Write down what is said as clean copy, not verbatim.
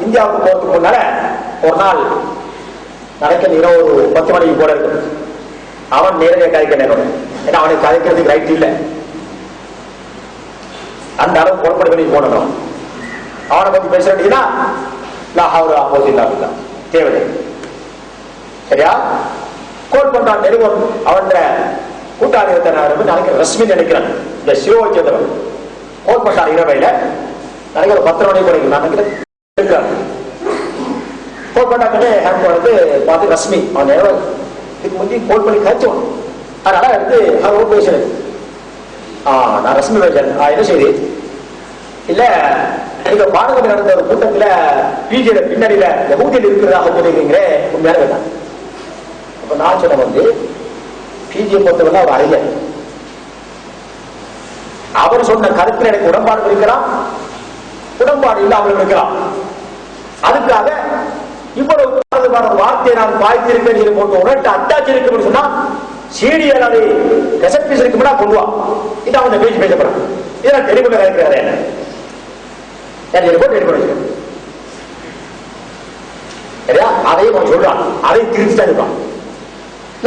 இந்தியாவுக்கு போறதுக்கு முன்னால ஒரு நாள் நடக்க இரவு 10 மணிக்கு போல இருக்கு. அவன் நேரடியாக கதைக்க நேரம், ஏன்னா அவனுக்கு கதைக்கிறதுக்கு ரைட் இல்லை. அந்த அளவு புறப்பட பண்ணி போனோம். அவனை பத்தி பேசுறீங்கன்னா லாஹவுல ஆப்போசிட் தேவை. சரியா? கோல் பண்றான் டெலிபோன். அவன் கூட்டாளி நாளைக்கு ரஷ்மி நினைக்கிறான், இந்த சிவவை சேர்ந்தவன் கோல் பண்றான் இரவையில. நாளைக்கு ஒரு 10 மணிக்கு போறீங்க நான் நினைக்கிறேன். கோல் பண்ணாக்கே பார்த்து ரஷ்மி அவன் இதுக்கு முந்தி கோல் பண்ணி கழிச்சோம். அதனால எடுத்து அவன் பேசுறேன். நான் ரஷ்மி பேசுறேன். என்ன செய்தி இல்ல, நீங்க பாடகம் நடந்த ஒரு கூட்டத்தில் பிஜேல பின்னணியில யகூதியில் இருக்கிறதாக சொல்லிக்கிறீங்களே, உண்மையான கேட்டான். அப்ப நான் சொன்ன பிஜே பொறுத்தவரை அவர் அறிஞர். அவர் சொன்ன கருத்தில் எனக்கு உடன்பாடு இருக்கலாம், உடன்பாடு இல்லாமல் இருக்கலாம். அதுக்காக இவ்வளவு வார்த்தையை நான் பாய்த்திருக்கேன் போட்டு உணர்த்து அட்டாச்சு இருக்குன்னு சொன்னா சீடியல் அதை கெசட் இருக்குன்னா கொண்டு வா. இது அவன் பேச்சு பேசப்படுறான். இதெல்லாம் தெளிவுல இருக்கிறாரு என்ன சரியா? அதையும் அவன் சொல்றான், அதை திருச்சி தான் இருப்பான்.